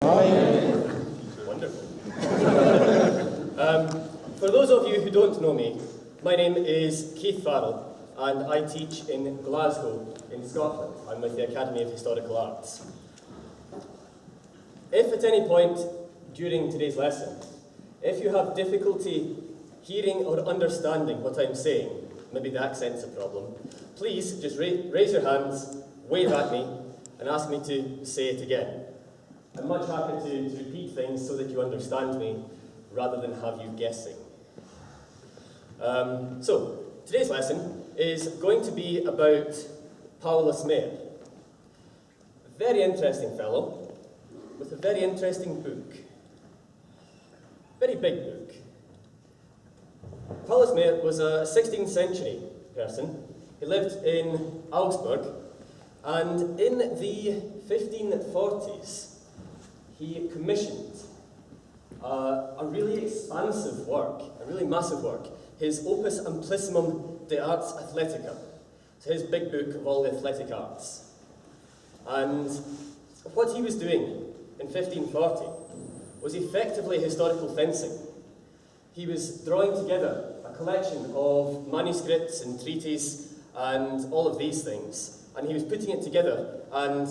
Wonderful. For those of you who don't know me, my name is Farrell, and I teach in Glasgow, in Scotland. I'm with the Academy of Historical Arts. If at any point during today's lesson, if you have difficulty hearing or understanding what I'm saying, maybe the accent's a problem, please just raise your hands, wave at me, and ask me to say it again. I'm much happy to repeat things so that you understand me, rather than have you guessing. So, today's lesson is going to be about Paulus Mair. A very interesting fellow, with a very interesting book. Very big book. Paulus Mair was a 16th century person. He lived in Augsburg, and in the 1540s, he commissioned a really expansive work, a really massive work, his Opus Amplissimum de Arts Athletica, so his big book of all the athletic arts. And what he was doing in 1540 was effectively historical fencing. He was drawing together a collection of manuscripts and treaties and all of these things, and he was putting it together and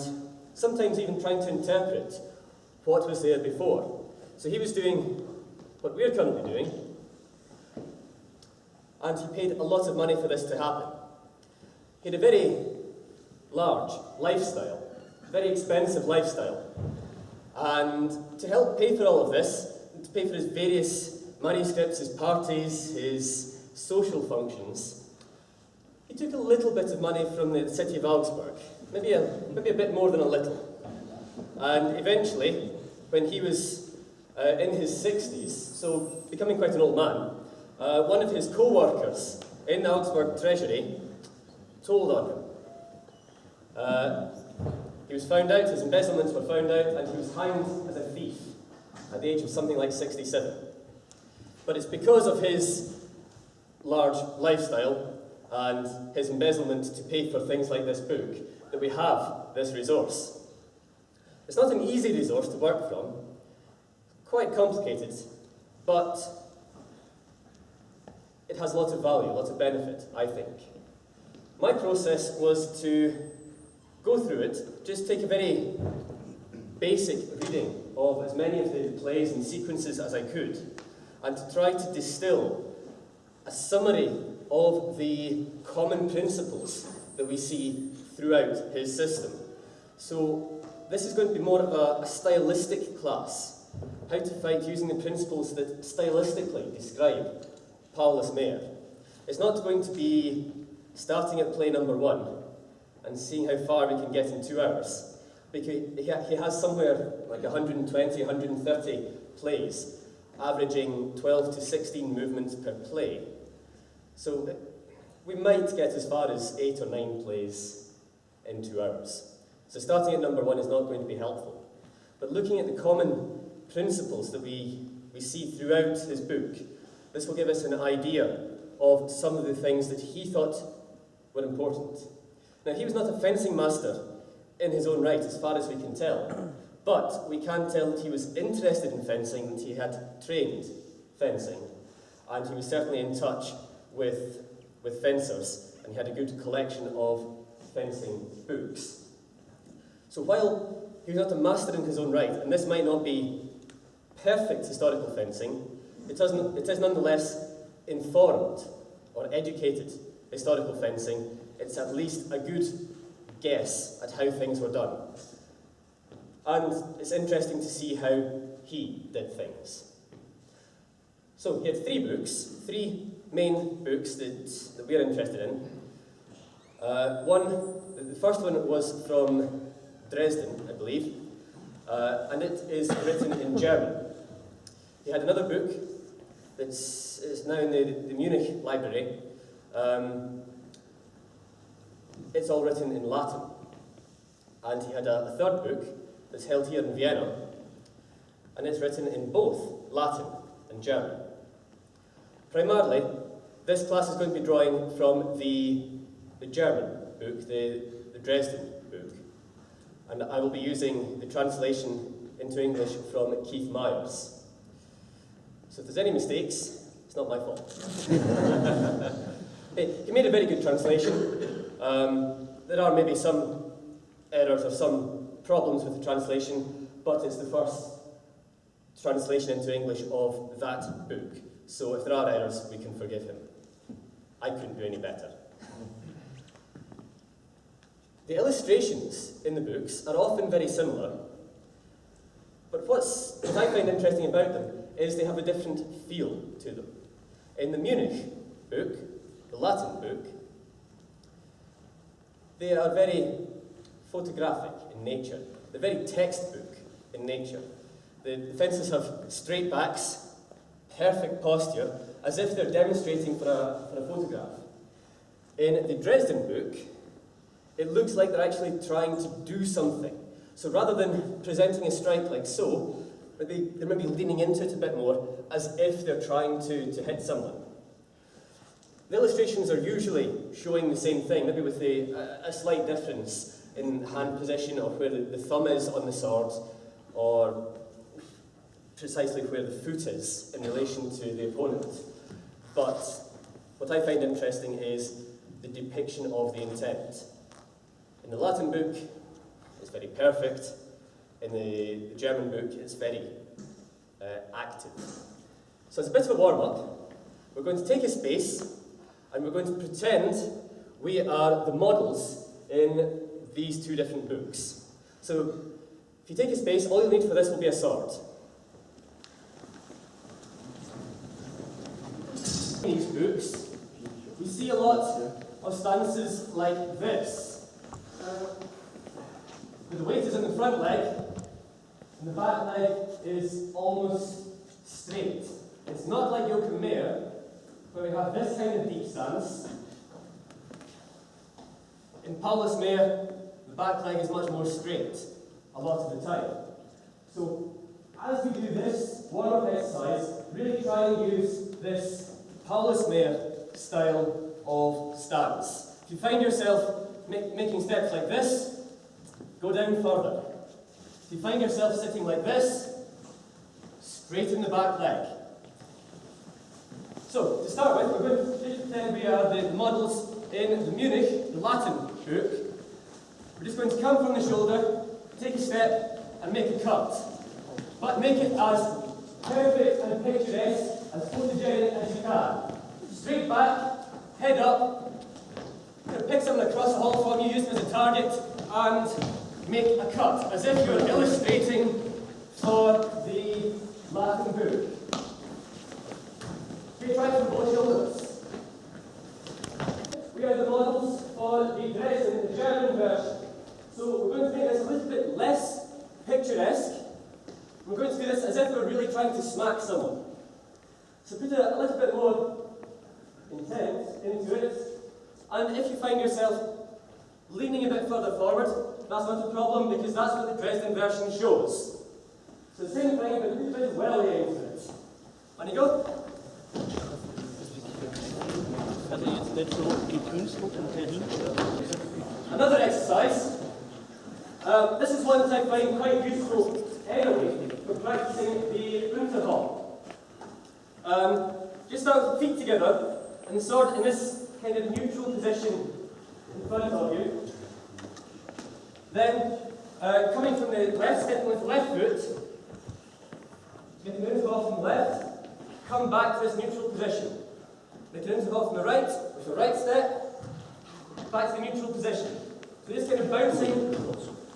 sometimes even trying to interpret what was there before. So he was doing what we're currently doing, and he paid a lot of money for this to happen. He had a very large lifestyle, very expensive lifestyle, and to help pay for all of this, to pay for his various manuscripts, his parties, his social functions, he took a little bit of money from the city of Augsburg, maybe a bit more than a little. And eventually, when he was in his 60s, so becoming quite an old man, one of his co-workers in the Augsburg treasury told on him. He was found out, his embezzlements were found out, and he was hanged as a thief at the age of something like 67. But it's because of his large lifestyle and his embezzlement to pay for things like this book that we have this resource. It's not an easy resource to work from, quite complicated, but it has lots of value, lots of benefit, I think. My process was to go through it, just take a very basic reading of as many of the plays and sequences as I could, and to try to distill a summary of the common principles that we see throughout his system. So this is going to be more of a stylistic class, how to fight using the principles that stylistically describe Paulus Mair. It's not going to be starting at play number 1 and seeing how far we can get in 2 hours, because he has somewhere like 120, 130 plays, averaging 12 to 16 movements per play. So we might get as far as 8 or 9 plays in 2 hours. So starting at number 1 is not going to be helpful. But looking at the common principles that we see throughout his book, this will give us an idea of some of the things that he thought were important. Now, he was not a fencing master in his own right, as far as we can tell, but we can tell that he was interested in fencing, that he had trained fencing, and he was certainly in touch with fencers, and he had a good collection of fencing books. So while he was not a master in his own right, and this might not be perfect historical fencing, it is nonetheless informed or educated historical fencing. It's at least a good guess at how things were done. And it's interesting to see how he did things. So he had 3 books, 3 main books that we're interested in. The first one was from Dresden, I believe, and it is written in German. He had another book that is now in the Munich library. It's all written in Latin. And he had a third book that's held here in Vienna, and it's written in both Latin and German. Primarily, this class is going to be drawing from the German book, the Dresden book, and I will be using the translation in into English from Keith Myers. So if there's any mistakes, it's not my fault. He made a very good translation. There are maybe some errors or some problems with the translation, but it's the first translation into English of that book. So if there are errors, we can forgive him. I couldn't do any better. The illustrations in the books are often very similar, but what I find interesting about them is they have a different feel to them. In the Munich book, the Latin book, they are very photographic in nature. They're very textbook in nature. The fences have straight backs, perfect posture, as if they're demonstrating for a photograph. In the Dresden book, it looks like they're actually trying to do something. So rather than presenting a strike like so, they're maybe leaning into it a bit more, as if they're trying to hit someone. The illustrations are usually showing the same thing, maybe with a slight difference in hand position, or where the thumb is on the sword, or precisely where the foot is in relation to the opponent. But what I find interesting is the depiction of the intent. In the Latin book, it's very perfect. In the German book, it's very active. So as a bit of a warm-up, we're going to take a space and we're going to pretend we are the models in these two different books. So if you take a space, all you'll need for this will be a sword. In these books, we see a lot of stances like this. The weight is in the front leg, and the back leg is almost straight. It's not like yoke and Mair, where we have this kind of deep stance. In Paulus Mair, the back leg is much more straight a lot of the time. So as we do this warm-up exercise, really try and use this Paulus Mair style of stance. If you find yourself making steps like this, go down further. If you find yourself sitting like this, straighten the back leg. So, to start with, we're going to pretend we are the models in the Munich, the Latin book. We're just going to come from the shoulder, take a step, and make a cut. But make it as perfect and picturesque, as photogenic as you can. Straight back, head up, pick someone across the hall from you, use them as a target, and make a cut, as if you're illustrating for the Latin book. We try from both shoulders. We are the models for the Dresden, the German version. So we're going to make this a little bit less picturesque. We're going to do this as if we're really trying to smack someone. So put a little bit more intent into it. And if you find yourself leaning a bit further forward, that's not a problem, because that's what the Dresden version shows. So the same thing, but put a bit of welly into it. On you go. Another exercise. This is one that I find quite useful anyway for practicing the Unterhalt. Just start feet together and the sword in this kind of neutral position in front of you. Then, coming from the left, stepping with the left foot, get the interval from the left, come back to this neutral position. Make an interval from the right, with the right step, back to the neutral position. So just kind of bouncing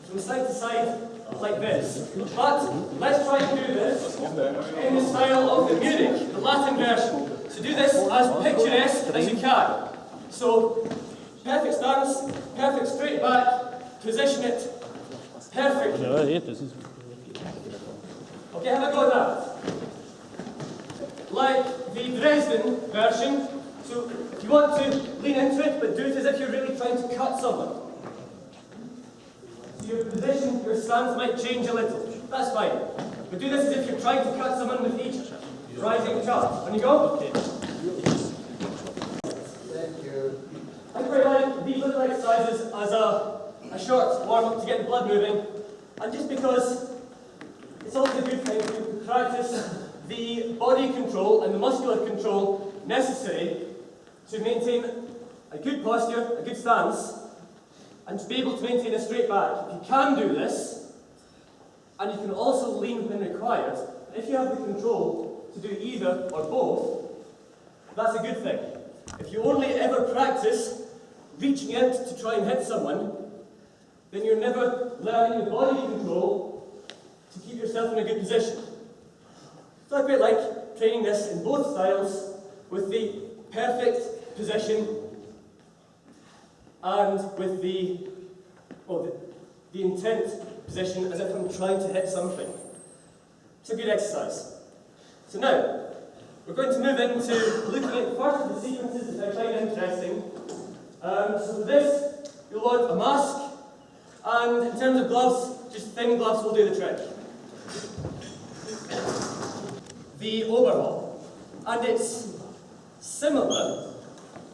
from side to side like this. But let's try and do this in the style of the Munich, the Latin version. So do this as picturesque as you can. So, perfect stance, perfect straight back, position it perfectly. Okay, have a go at that. Like the Dresden version, so if you want to lean into it, but do it as if you're really trying to cut someone. So your position, your stance might change a little. That's fine. But do this as if you're trying to cut someone with each rising cut. On you go. Okay. Thank you. I quite like these little exercises as a short warm-up to get the blood moving. And just because it's practice the body control and the muscular control necessary to maintain a good posture, a good stance, and to be able to maintain a straight back. If you can do this, and you can also lean when required, if you have the control to do either or both, that's a good thing. If you only ever practice reaching out to try and hit someone, then you're never learning the body control to keep yourself in a good position. So I quite like training this in both styles with the perfect position and with the intent position as if I'm trying to hit something. It's a good exercise. So now, we're going to move into looking at first of the sequences that I find interesting. So for this, you'll want a mask, and in terms of gloves, just thin gloves will do the trick. The overhaul. And it's similar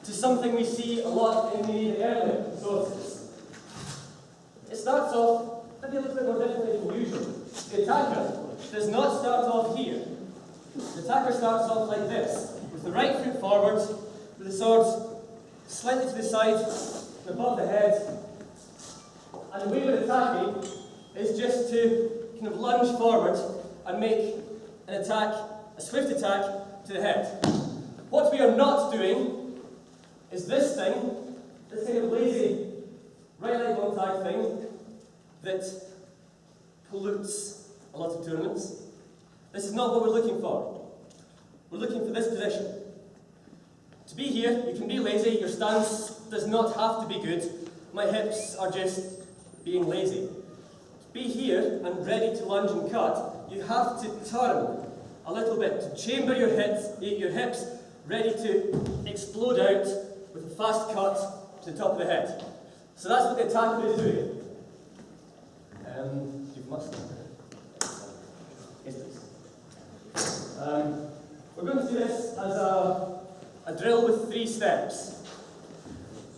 to something we see a lot in the earlier sources. It starts off maybe a little bit more differently than usual. The attacker does not start off here. The attacker starts off like this, with the right foot forward, with the sword slightly to the side, and above the head. And the way we're attacking is just to kind of lunge forward and make an attack, a swift attack to the head. What we are not doing is this thing, this kind of lazy right leg long tag thing that pollutes a lot of tournaments. This is not what we're looking for. We're looking for this position. To be here, you can be lazy, your stance does not have to be good. My hips are just being lazy. To be here and ready to lunge and cut, you have to turn a little bit, to chamber your hips ready to explode out with a fast cut to the top of the head. So that's what the attacker is doing. You must. Yes, please. We're going to do this as a drill with 3 steps.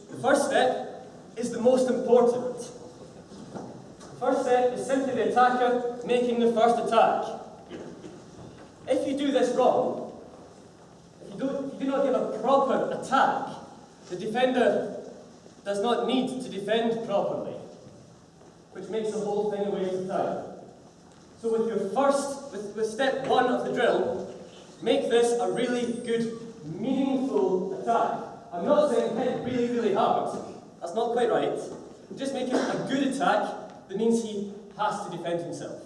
The first step is the most important. The first step is simply the attacker making the first attack. If you do this wrong, if you do not give a proper attack, the defender does not need to defend properly, which makes the whole thing a waste of time. So with step 1 of the drill, make this a really good, meaningful attack. I'm not saying hit really, really hard. That's not quite right. Just make it a good attack that means he has to defend himself.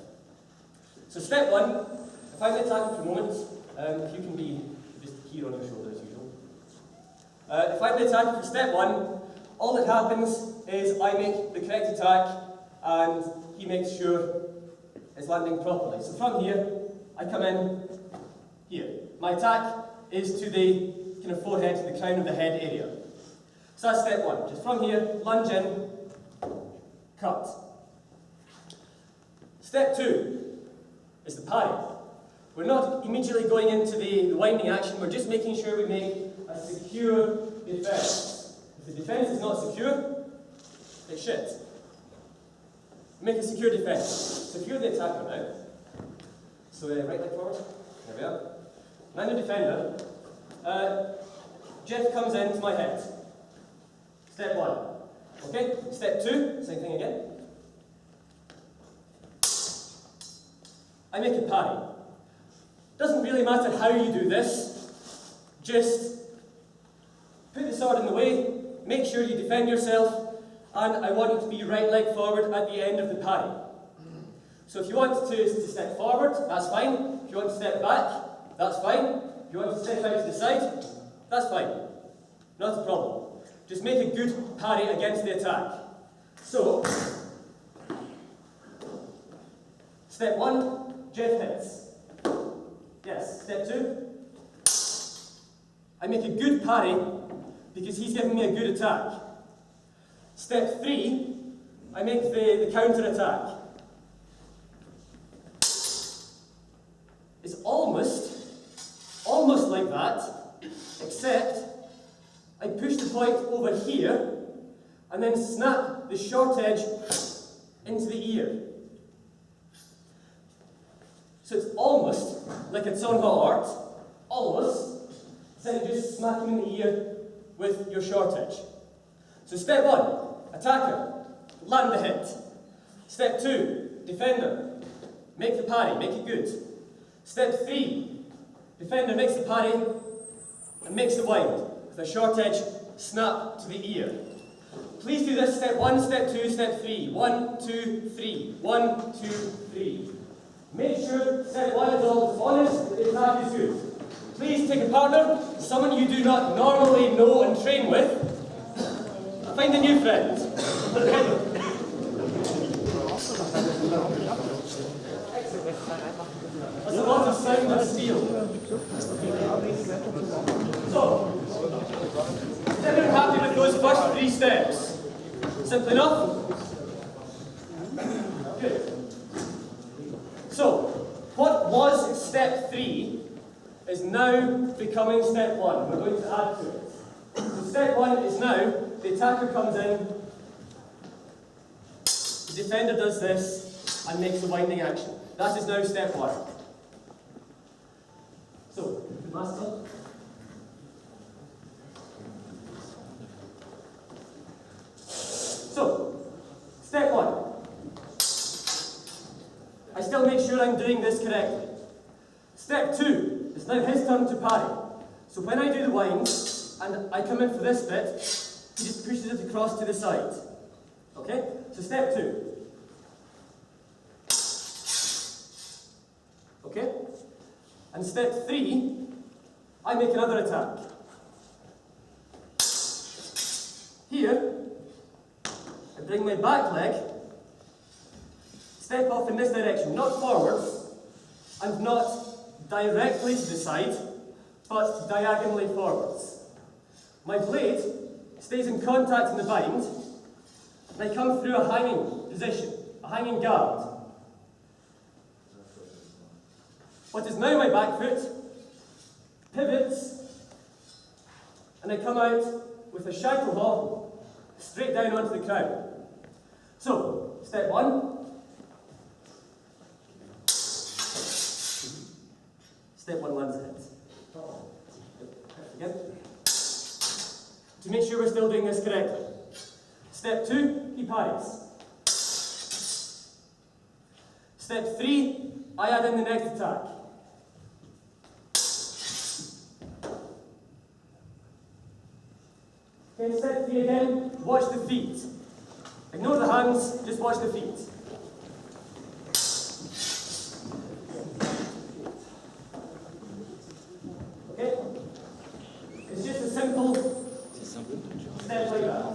So step 1, if I'm attacking for a moment, if you can be just here on your shoulder as usual. If I'm attacking for step 1, all that happens is I make the correct attack and he makes sure it's landing properly. So from here, I come in here. My attack is to the kind of forehead, to the crown of the head area. So that's step 1. Just from here, lunge in, cut. Step 2 is the parry. We're not immediately going into the winding action, we're just making sure we make a secure defense. If the defense is not secure, it's shit. Make a secure defense. So if you're the attacker now, so right leg forward, there we are. I'm the defender. Jeff comes into my head. Step 1. Okay, step 2, same thing again. I make a parry. Doesn't really matter how you do this, just put the sword in the way, make sure you defend yourself, and I want you to be right leg forward at the end of the parry. So if you want to step forward, that's fine. If you want to step back, that's fine. If you want to step out to the side, that's fine. Not a problem. Just make a good parry against the attack. So, step 1, Jeff hits. Yes, step 2, I make a good parry because he's giving me a good attack. Step 3, I make the counter attack. It's almost like that, except I push the point over here and then snap the short edge into the ear. So it's almost like it's on art, almost, instead of just smack him in the ear with your short edge. So step 1, attacker, land the hit. Step 2, defender, make the parry, make it good. Step 3, defender makes the parry and makes the wind with a short edge snap to the ear. Please do this step 1, step 2, step 3. 1, 2, 3. 1, 2, 3. Make sure step 1 is always honest, that the attack is good. Please take a partner, someone you do not normally know and train with. Find a new friend. That's a lot of sound and steel. So, is everyone happy with those first 3 steps? Simple enough? Good. So, what was step 3 is now becoming step 1. We're going to add to it. So step 1 is now, the attacker comes in, the defender does this, and makes the winding action. That is now step 1. So, the master. So, step 1. I still make sure I'm doing this correctly. Step 2, it's now his turn to parry. So when I do the wind, and I come in for this bit, he just pushes it across to the side. Okay? So step 2. Okay? And step 3, I make another attack. Here, I bring my back leg, step off in this direction, not forwards, and not directly to the side, but diagonally forwards. My blade stays in contact in the bind, and I come through a hanging position, a hanging guard. What is now my back foot pivots, and I come out with a shackle haul straight down onto the crown. So, step 1. Step 1 lands a hit. Again. To make sure we're still doing this correctly. Step 2, he parries. Step 3, I add in the next attack. Okay, step 3 again, watch the feet. Ignore the hands, just watch the feet. Okay? It's just a simple step like that.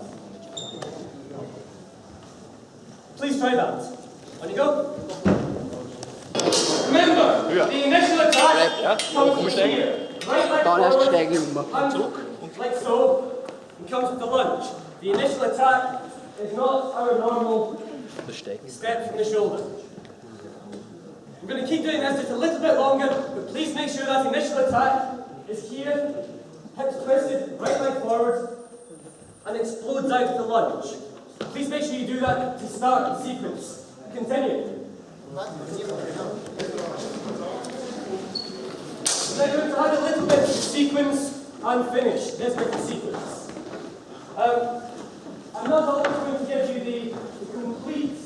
Please try that. On you go. Remember, the initial attack comes from here. Right leg forward, hands like so, and comes with the lunge. The initial attack is not our normal step from the shoulder. We're going to keep doing this just a little bit longer, but please make sure that initial attack is here, hips twisted, right leg forward, and explodes out with the lunge. Please make sure you do that to start the sequence. Continue. Now we're going to add a little bit to the sequence and finish this bit of the sequence. I'm not always going to give you the complete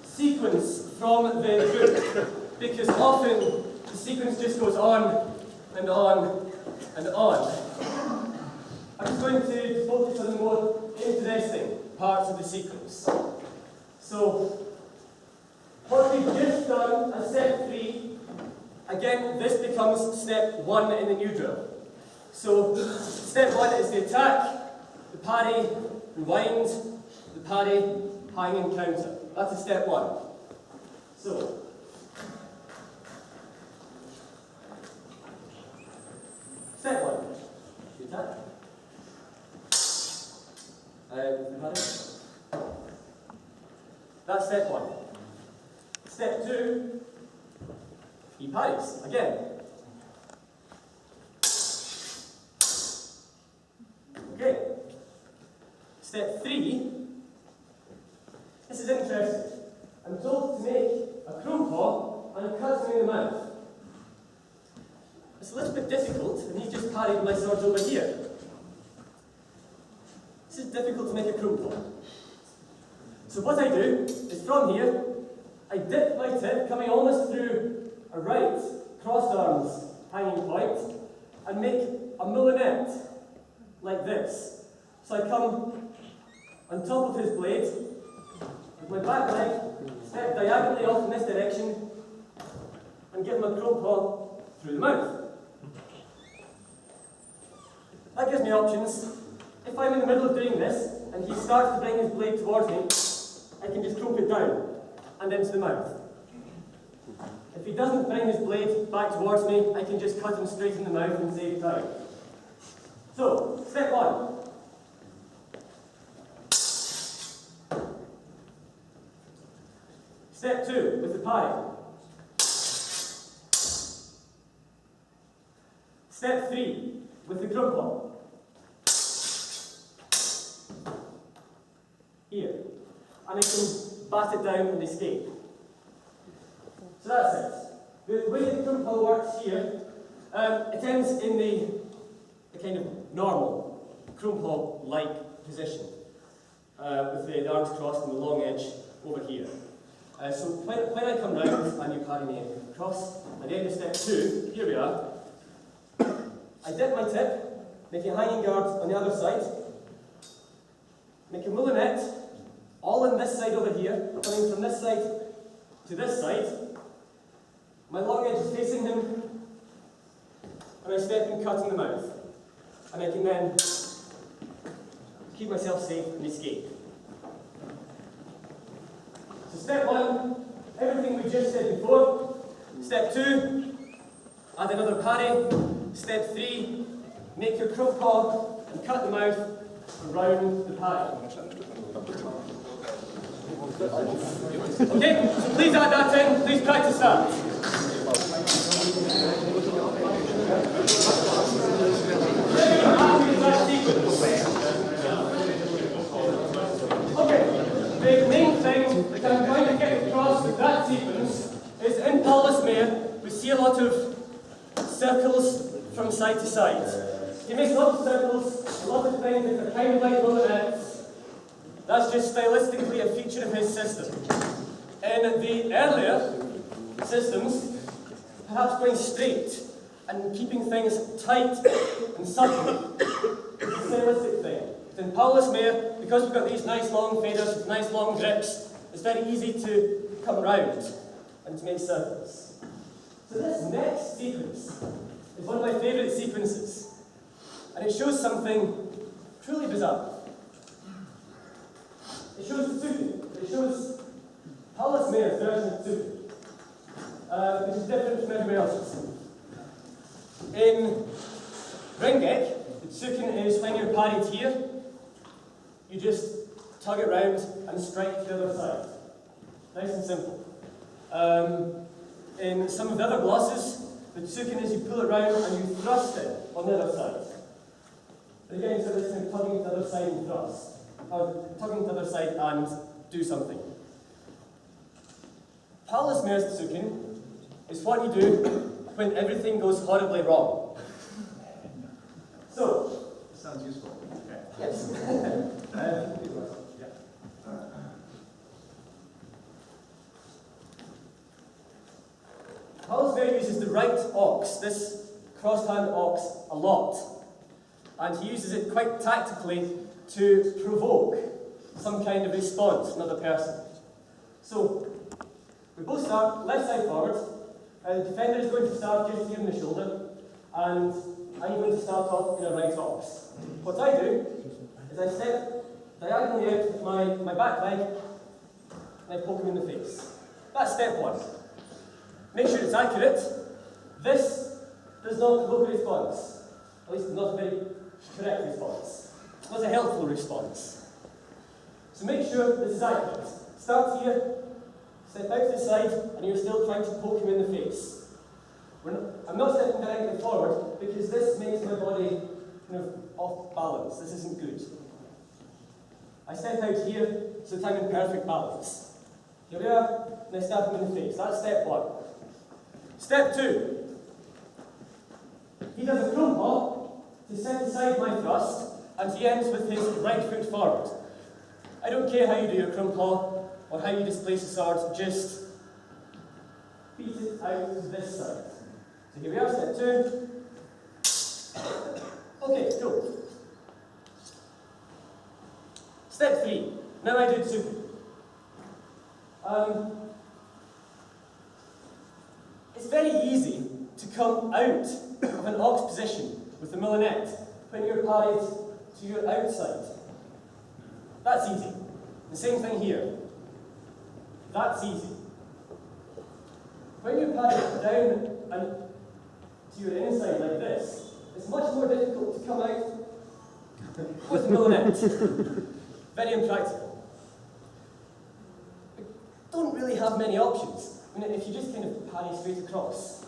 sequence from the book, because often the sequence just goes on and on and on. I'm just going to focus on the more interesting parts of the sequence. So, what we've just done as step 3, again, this becomes step 1 in the new drill. So, step 1 is the attack, the parry, rewind, the parry, hang and counter. That's a step 1. So, step 1, the attack, the parry. That's step 1. Step 2, he parries, again. Okay. Step 3, this is interesting. I'm told to make a chrome paw and cut him in the mouth. a little bit difficult, and he's just carried my swords over here. This is difficult to make a crumpler. So what I do is from here, I dip my tip, coming almost through a right crossed arms hanging point, and make a mullinet, like this. So I come on top of his blade, with my back leg, step diagonally off in this direction, and give him a crow paw through the mouth. That gives me options. If I'm in the middle of doing this, and he starts to bring his blade towards me, I can just croak it down, and into the mouth. If he doesn't bring his blade back towards me, I can just cut him straight in the mouth and save time. So, step 1. Step 2, with the parry. Step 3, with the crumpler. Here. And I can bat it down and escape. So that's it. The way the crumpler works here, it ends in the kind of normal crumpler-like position, with the arms crossed and the long edge over here. So when I come round and you carry me across, at the end of step 2, here we are, I dip my tip, make a hanging guard on the other side, make a mullinet, all on this side over here, coming from this side to this side. My long edge is facing him, and I step and cut in the mouth. And I can then keep myself safe and escape. So step 1, everything we just said before. Step 2, add another parry. Step 3, make your crow paw and cut the mouth around the parry. Okay, so please add that in. Please practice that. Okay, the main thing that I'm trying to get across with that sequence is in Paulus Mair, we see a lot of circles from side to side. He makes lots of circles, a lot of things that are kind of like mullinets. That's just stylistically a feature of his system. In the earlier systems, perhaps going straight and keeping things tight and subtle is a stylistic thing. But in Paulus Mair, because we've got these nice long faders with nice long grips, it's very easy to come round and to make circles. So this next sequence is one of my favourite sequences, and it shows something truly bizarre. It shows the Tsuki. It shows Paulus Mair's version of Tsuki, which is different from everybody else's. In Dreynschlag, the Tsukin is when you're parried here, you just tug it round and strike to the other side. Nice and simple. In some of the other glosses, the Tsukin is you pull it round and you thrust it on the other side. Again, so this thing tugging to the other side and thrust. Or tugging to the other side and do something. Paulus Mair's Tsukin is what you do when everything goes horribly wrong. So, sounds useful. Okay. Yes. Paulus Mair uses the right ox, this cross-hand ox, a lot. And he uses it quite tactically to provoke some kind of response from another person. So, we both start left side forward. The defender is going to start just here in the shoulder, and I'm going to start off in a right ox. What I do is I step diagonally out with my back leg, and I poke him in the face. That's step 1. Make sure it's accurate. This does not provoke a response. At least not a very correct response. Not a helpful response. So make sure this is accurate. Start here, step out to the side, and you're still trying to poke him in the face. I'm not stepping directly forward because this makes my body kind of off balance. This isn't good. I step out here so that I'm in perfect balance. Here we are, and I stab him in the face. That's step 1. Step 2. he does a chrome paw to set aside my thrust, and he ends with his right foot forward. I don't care how you do your chrome paw or how you displace the sword, just beat it out to this side. So here we are, step 2. Okay, cool. Step 3. Now I do tsuku. It's very easy to come out of an ox position with the moulinet when you're parried to your outside. That's easy. The same thing here. That's easy. When you're parried down and to your inside like this, it's much more difficult to come out with the moulinet. Very impractical. We don't really have many options. I mean, if you just kind of parry straight across,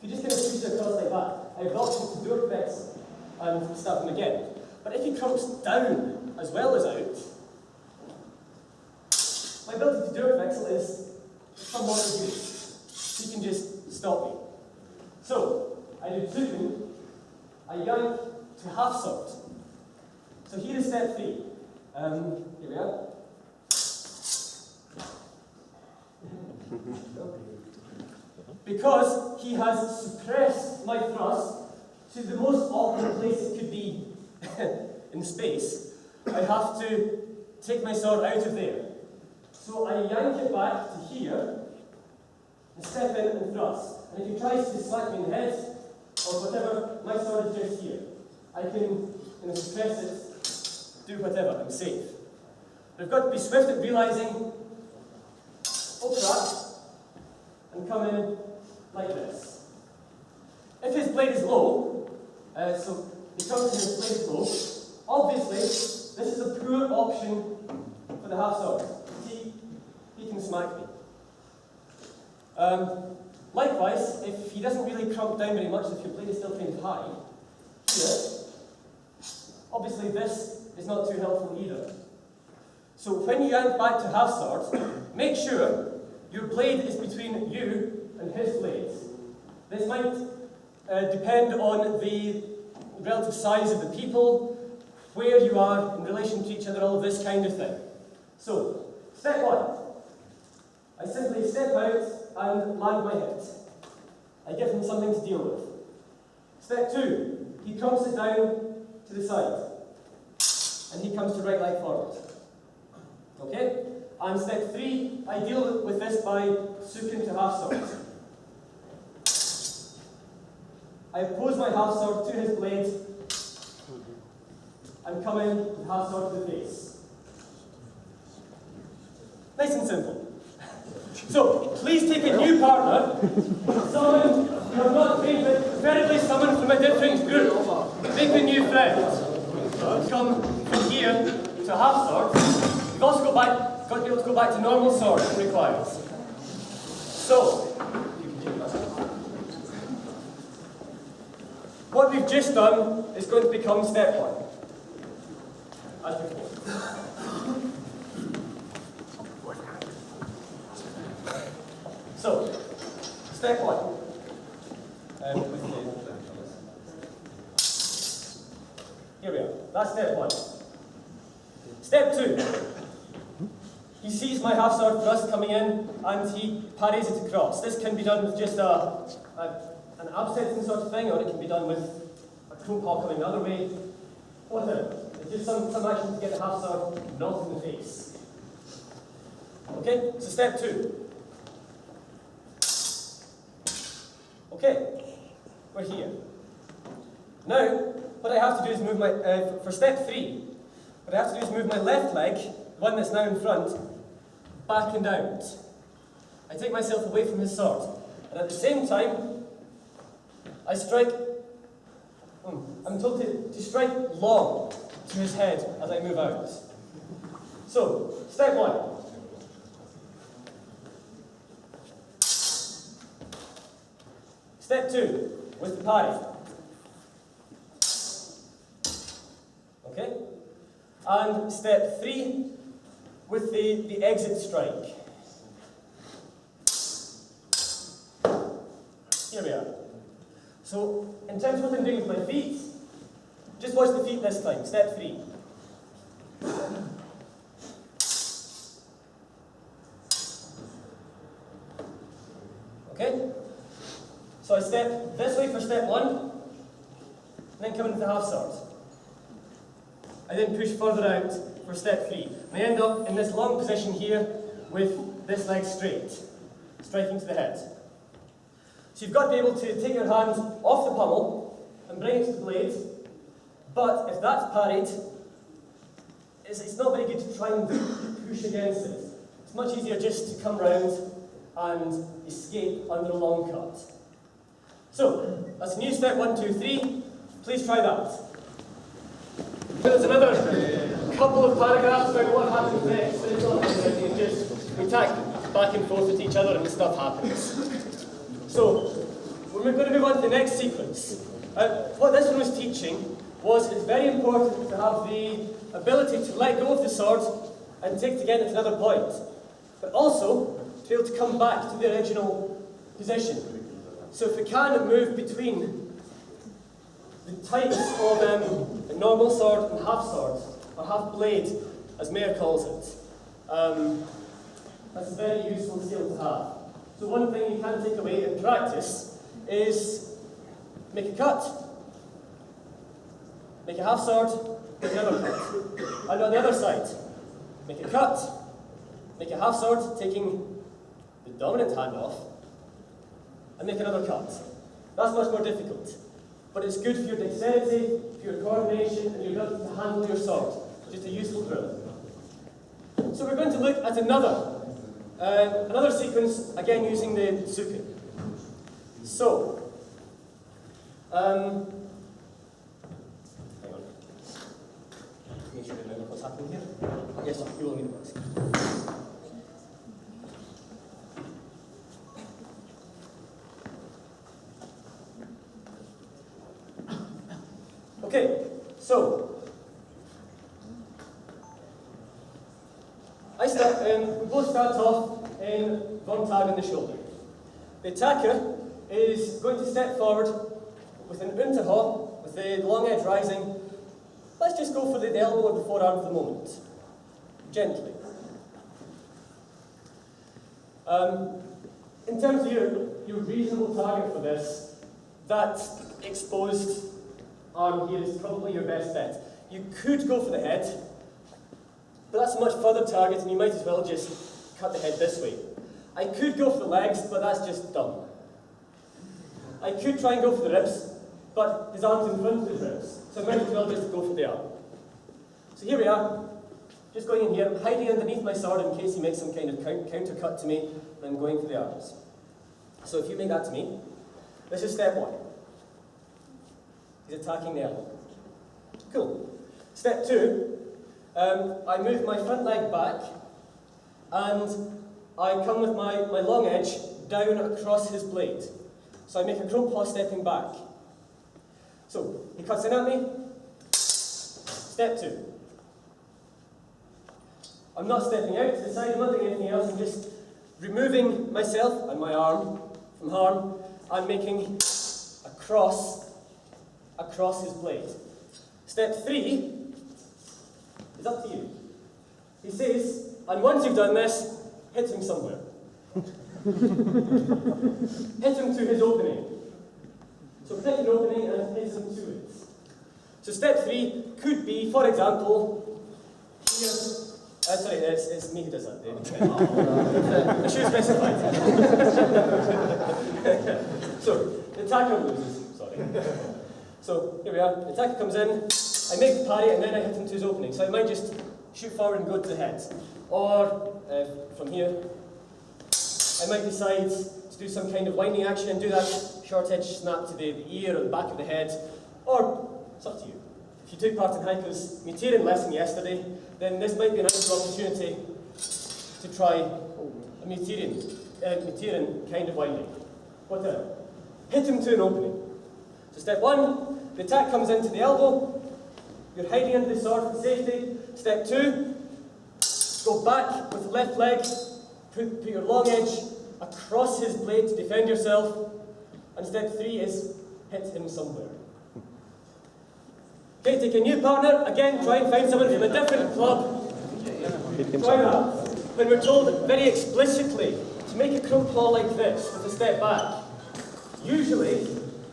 if you just kind of push it across like that, I have the option to do it vexel and start them again. But if he crumps down as well as out, my ability to do it vexel is somewhat reduced. He can just stop me. So, I do tsuku, I yank to half sword. So here is step 3. Here we are. Because he has suppressed my thrust to the most awkward place it could be in space, I have to take my sword out of there. So I yank it back to here, and step in and thrust. And if he tries to smack me in the head, or whatever, my sword is just here. I can suppress it, do whatever, I'm safe. But I've got to be swift at realising, oh crap, and come in like this. If his blade is low, so he comes in his blade is low, obviously this is a poor option for the half sword. He can smack me. Likewise, if he doesn't really crump down very much, if your blade is still kind of high, here, obviously this is not too helpful either. So when you yank back to half sword, make sure your blade is between you and his blade. This might depend on the relative size of the people, where you are in relation to each other, all of this kind of thing. So, step 1. I simply step out and land my hit. I give him something to deal with. Step 2. He crumps it down to the side. And he comes to right leg forward. Okay? And step 3, I deal with this by tsuking to half sword. I oppose my half sword to his blade and come in with half sword to the face. Nice and simple. So, please take a new partner, someone you have not trained with, preferably someone from a different group. Make a new friend. Come from here to half sword. You've also got to be able to go back to normal sword if required. So, what we've just done is going to become step 1. As before. So, step 1. Here we are. That's step 1. Step 2. He sees my half sword thrust coming in and he parries it across. This can be done with just an absensing sort of thing, or it can be done with a chrome paw coming the other way. Whatever. It's just some action to get the half sword not in the face. Okay, so step 2. Okay, we're here. Now, what I have to do is move my, for step 3, what I have to do is move my left leg, the one that's now in front, back and out. I take myself away from his sword, and at the same time, I strike, I'm told to strike long to his head as I move out. So, step 1. Step 2, with the parry. Okay? And step 3, with the exit strike. Here we are. So, in terms of what I'm doing with my feet, just watch the feet this time. Step 3. Okay? So I step this way for step 1, and then come into the half sword. I then push further out for step 3. And I end up in this long position here with this leg straight, striking to the head. So you've got to be able to take your hand off the pommel and bring it to the blade, but if that's parried, it's not very good to try and push against it. It's much easier just to come round and escape under a long cut. So, that's new step 1, 2, 3. Please try that. There's another couple of paragraphs about what happens next. It's not just we tack back and forth with each other and stuff happens. So, we're going to move on to the next sequence. What this one was teaching was it's very important to have the ability to let go of the sword and take it again at another point, but also to be able to come back to the original position. So if we can move between the types of a normal sword and half sword, or half blade, as Mair calls it, that's a very useful skill to have. So one thing you can take away in practice is make a cut, make a half sword, make another cut. And on the other side, make a cut, make a half sword, taking the dominant hand off, and make another cut. That's much more difficult, but it's good for your dexterity, for your coordination, and your ability to handle your sword. Just a useful drill. So we're going to look at another sequence, again using the suku. So, hang on. Make sure you remember what's happening here. Yes, you will need a mask. Okay, so we both start off in one tag in the shoulder. The attacker is going to step forward with an unterhaw, with the long edge rising. Let's just go for the elbow or the forearm for the moment. Gently. In terms of your reasonable target for this, that exposed arm here is probably your best bet. You could go for the head, but that's a much further target and you might as well just cut the head this way. I could go for the legs, but that's just dumb. I could try and go for the ribs, but his arm's in front of his ribs, so I might as well just go for the arm. So here we are, just going in here, I'm hiding underneath my sword in case he makes some kind of counter cut to me, and I'm going for the arms. So if you make that to me, this is step 1. He's attacking the elbow. Cool. Step 2, I move my front leg back, and I come with my long edge down across his blade. So I make a chrome paw stepping back. So, he cuts in at me. Step 2. I'm not stepping out to the side, I'm not doing anything else, I'm just removing myself and my arm from harm and making a cross across his blade. Step 3 is up to you. He says, and once you've done this, hit him somewhere. Hit him to his opening. So pick an opening and hit him to it. So step 3 could be, for example, here. Sorry, it's me who does that. I should have specified. So the attacker loses. Sorry. So here we are. The attacker comes in. I make the parry and then I hit him to his opening. So I might just shoot forward and go to the head, or from here. I might decide to do some kind of winding action and do that short edge snap to the ear or the back of the head, or it's up to you. If you took part in Heiko's Mutirin lesson yesterday, then this might be an excellent opportunity to try a Mutirin kind of winding. Whatever. Hit him to an opening. So step 1, the attack comes into the elbow, you're hiding under the sword for safety. Step 2, go back with the left leg, put your long edge across his blade to defend yourself. And step 3 is hit him somewhere. Okay, take a new partner. Again, try and find someone from a different club. Try that. When we're told very explicitly to make a crumpaw like this with a step back, usually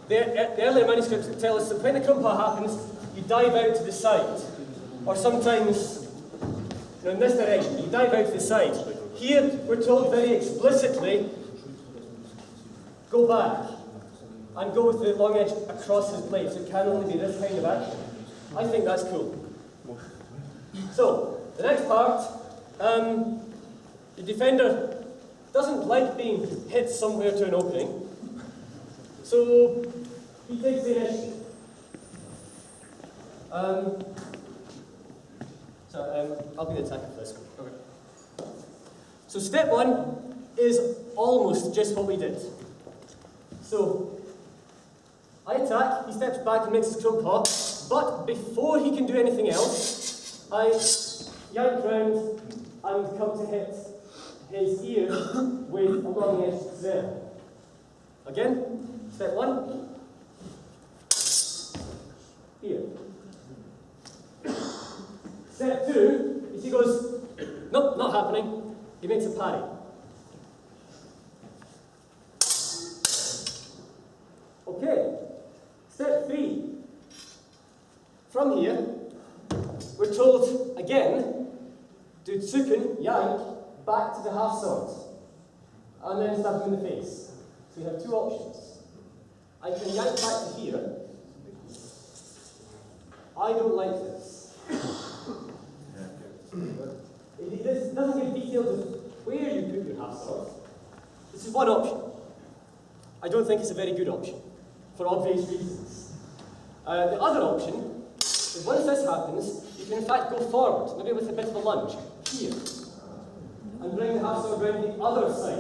the earlier manuscripts tell us that when the crumpaw happens, you dive out to the side. Or sometimes, in this direction, you dive out to the side. Here, we're told very explicitly, go back and go with the long edge across his blade. So it can only be this kind of action. I think that's cool. So, the next part, the defender doesn't like being hit somewhere to an opening. So, he takes the initiative. I'll be the attacker for this one. Okay. So step one is almost just what we did. So, I attack, he steps back and makes his crumpaw, but before he can do anything else, I yank round and come to hit his ear with a long edged zero. Again, step one, ear. Step two is he goes, nope, not happening. He makes a parry. Okay. Step three. From here, we're told again, do tsuken, yank, back to the half sword, and then stab him in the face. So we have two options. I can yank back to here. I don't like this. This doesn't give details of where you put your half sword. This is one option. I don't think it's a very good option, for obvious reasons. The other option is once this happens, you can in fact go forward, maybe with a bit of a lunge, here, and bring the half sword round the other side,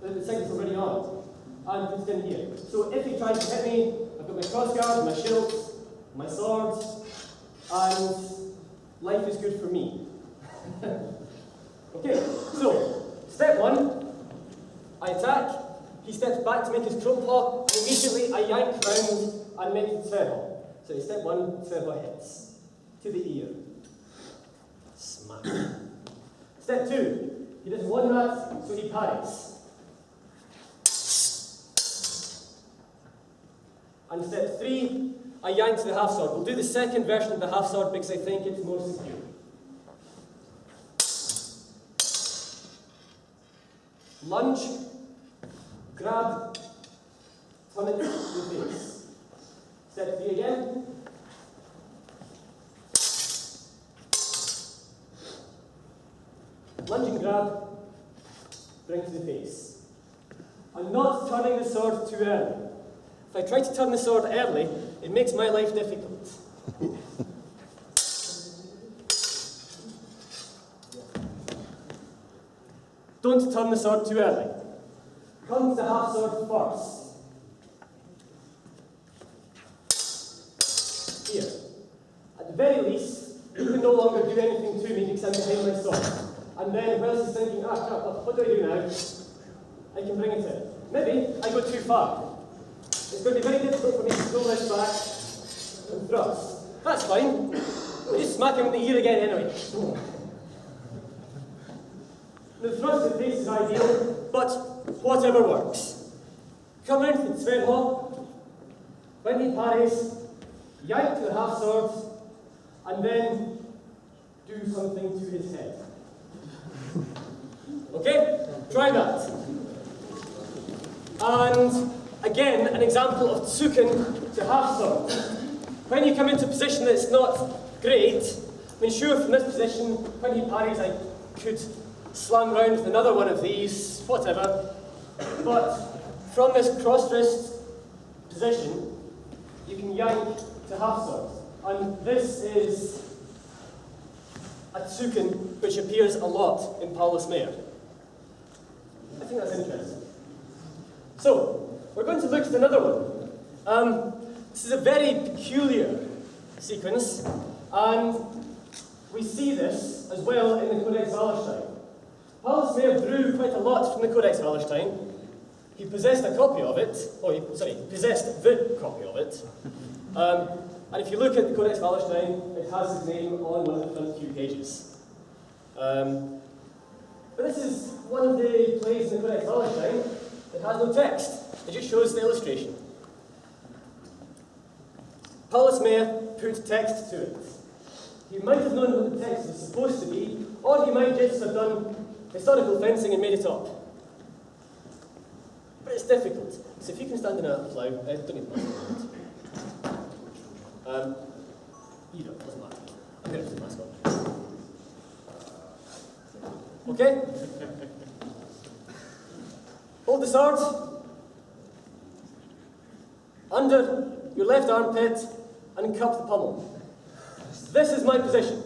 the side that's already on, and put it in here. So if he tries to hit me, I've got my crossguard, my shield, my sword, and life is good for me. Okay, so step one, I attack, he steps back to make his crumpaw, and immediately I yank round and make it Farrell. So step one, Farrell hits. To the ear. Smack. Step two, he does one that, so he parries. And step three, I yank to the half sword. We'll do the second version of the half sword because I think it's more secure. Lunge, grab, turn it to the face. Step three again. Lunge and grab, bring to the face. I'm not turning the sword too early. If I try to turn the sword early, it makes my life difficult. Don't turn the sword too early. Come to the half sword first. Here. At the very least, you can no longer do anything to me because I'm behind my sword. And then, whilst he's thinking, ah crap, what do I do now? I can bring it in. Maybe I go too far. It's going to be very difficult for me to pull this back and thrust. That's fine. We'll just smack him in the ear again anyway. The thrust in the face is ideal, but whatever works. Come round to the Svedlaw. When he parries, yank to the half sword, and then do something to his head. Okay? Try that. And again, an example of tsuken to half sword. When you come into a position that's not great, I mean, sure, from this position, when he parries, I could slam round with another one of these, whatever. But from this cross-wrist position, you can yank to half sword. And this is a tsuken which appears a lot in Paulus Mair. I think that's interesting. So, we're going to look at another one. This is a very peculiar sequence, and we see this as well in the Codex Wallenstein. Paulus Mair drew quite a lot from the Codex Wallenstein. he possessed a copy of it, he possessed the copy of it. And if you look at the Codex Wallenstein, it has his name on one of the front few pages. But this is one of the plays in the Codex Wallenstein that has no text. It just shows the illustration. Paulus Mair put text to it. He might have known what the text was supposed to be, or he might just have done historical fencing and made it up. But it's difficult. So if you can stand in a plough, don't need the mask on. You don't, doesn't matter. I'm going to put the mask on. Okay? Hold the sword under your left armpit and cup the pommel. This is my position.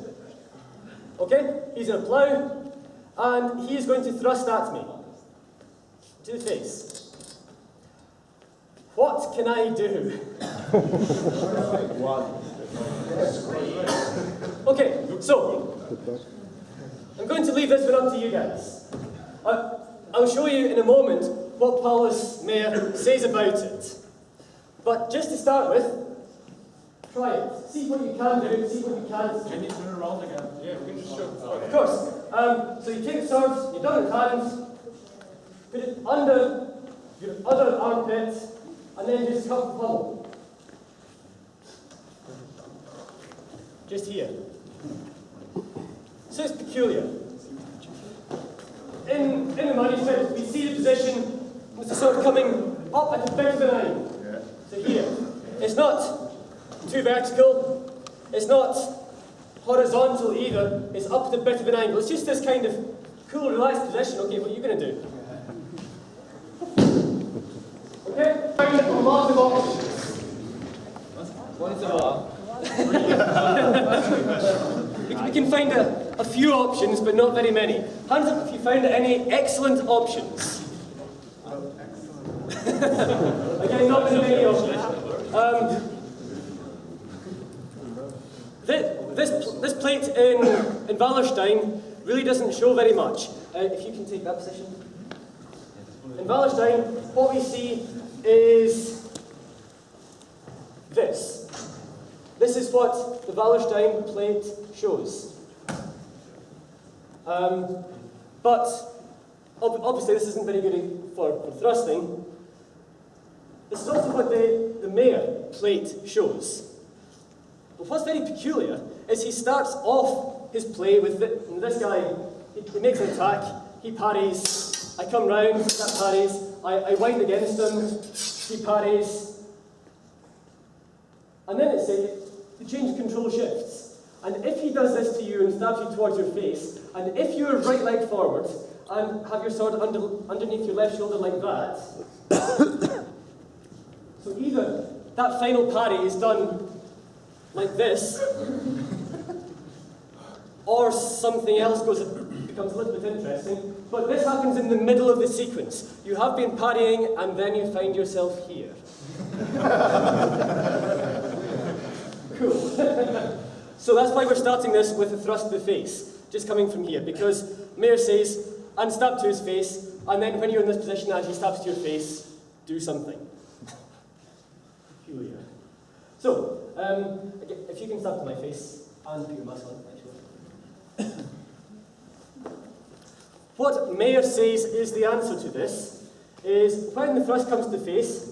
Okay? He's in a plough and he is going to thrust at me to the face. What can I do? Okay, so I'm going to leave this one up to you guys. I'll show you in a moment what Paulus Mair says about it. But just to start with, try it. See what you can do, see what you can't do. Can you turn around again? Yeah, we can just show. Of course. So you take the sword, your dominant hand, put it under your other armpit, and then just cup the pommel. Just here. So it's peculiar. In the manuscript, we see the position with the sword coming up at the back of the line. Yeah. So here. It's not too vertical, it's not horizontal either, it's up to the bit of an angle. It's just this kind of cool, relaxed position. Okay, what are you going to do? Okay? Find a lot of options. What is it about? We can find a few options, but not very many. Hands up if you found any excellent options. Again, not very many options. This plate in Wallerstein really doesn't show very much. If you can take that position. In Wallerstein, what we see is this. This is what the Wallerstein plate shows. But obviously this isn't very good for thrusting. This is also what the Mair plate shows. But what's very peculiar is he starts off his play with this guy. He makes an attack, he parries, I come round, that parries, I wind against him, he parries. And then it says, the change control shifts. And if he does this to you and stabs you towards your face, and if you're right leg forward, and have your sword underneath your left shoulder like that, so either that final parry is done like this, or something else becomes a little bit interesting. But this happens in the middle of the sequence. You have been parrying, and then you find yourself here. Cool. So that's why we're starting this with a thrust to the face, just coming from here, because Mair says, and stab to his face, and then when you're in this position as he stabs to your face, do something. Peculiar. So, if you can stab to my face, and put your mask on, actually. What Mair says is the answer to this, is when the thrust comes to the face,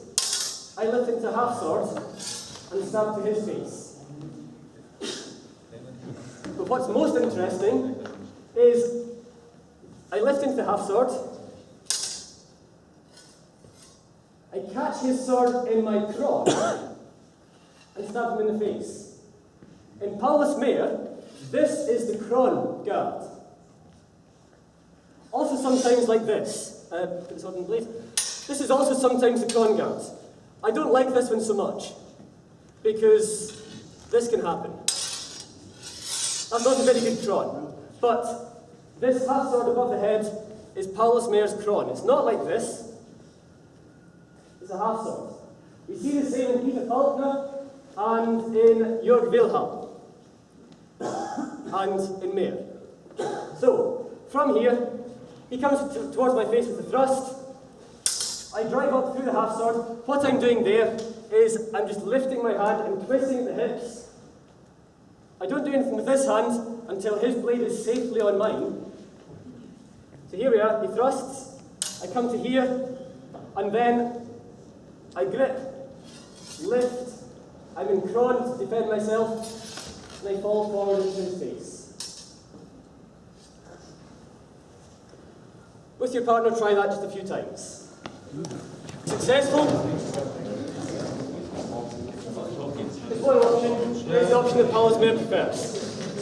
I lift into half sword, and stab to his face. But what's most interesting is I lift into half sword, I catch his sword in my crotch and stab him in the face. In Paulus Mair, this is the cron guard. Also sometimes like this. Put the sword in place. This is also sometimes the cron guard. I don't like this one so much, because this can happen. That's not a very good cron. But this half sword above the head is Paulus Mair's cron. It's not like this. It's a half sword. We see the same in Peter Faulkner and in Jörg Wilhelm and in Mair. So, from here, he comes towards my face with a thrust. I drive up through the half sword. What I'm doing there is I'm just lifting my hand and twisting at the hips. I don't do anything with this hand until his blade is safely on mine. So here we are, he thrusts, I come to here, and then I grip, lift, I'm in crawl to defend myself, and I fall forward into his face. With your partner, try that just a few times. Successful? There's one option, there's the option that Paulus Mair prefers.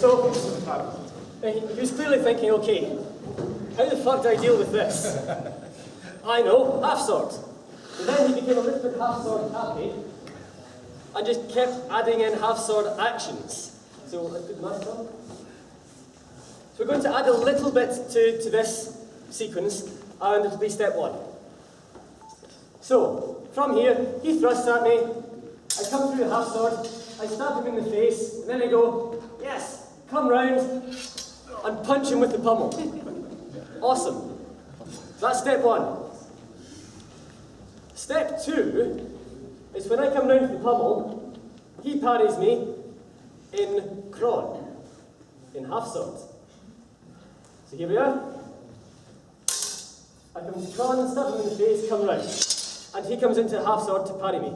So, he was clearly thinking, okay, how the fuck do I deal with this? I know, half sword. And then he became a little bit half sword happy and just kept adding in half sword actions. So let's do the math on. So we're going to add a little bit to this sequence, and it'll be step one. So, from here, he thrusts at me, I come through the half sword, I stab him in the face, and then I go, yes, come round, and punch him with the pommel. Awesome. That's step one. Step two is when I come round to the pommel, he parries me in crawl, in half sword. So here we are. I come to crawl and stab him in the face, come round. And he comes into half sword to parry me.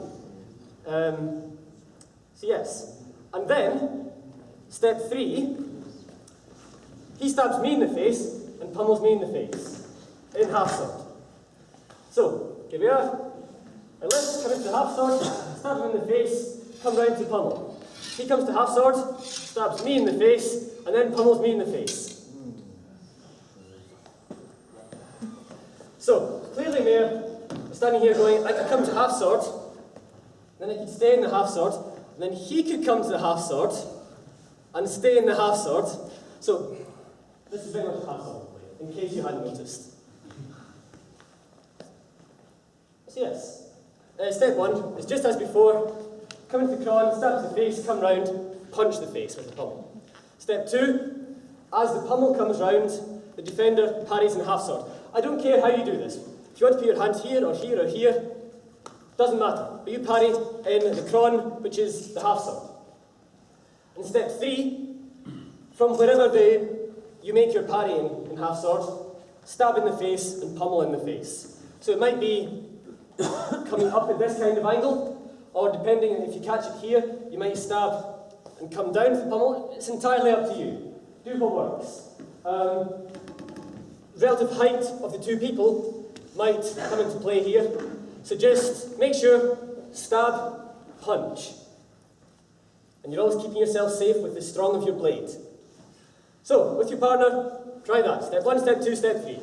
So yes. And then, step three, he stabs me in the face and pummels me in the face, in half sword. So, here we are. I lift, come into half sword, stab him in the face, come round to pummel. He comes to half sword, stabs me in the face, and then pummels me in the face. So, clearly Mair is standing here going, I could come to half sword, then I could stay in the half sword, and then he could come to the half sword, and stay in the half sword. So, this is very much a half sword, in case you hadn't noticed. So yes, step one is just as before, come into the crawl, stab to the face, come round, punch the face with the pommel. Step two, as the pommel comes round, the defender parries in half sword. I don't care how you do this. If you want to put your hand here or here or here, doesn't matter. But you parry in the cron, which is the half sword. And step three, from wherever you make your parry in half sword, stab in the face and pummel in the face. So it might be coming up at this kind of angle, or depending if you catch it here, you might stab and come down for pummel. It's entirely up to you. Do what works. Relative height of the two people might come into play here. So just make sure, stab, punch. And you're always keeping yourself safe with the strong of your blade. So, with your partner, try that. Step one, step two, step three.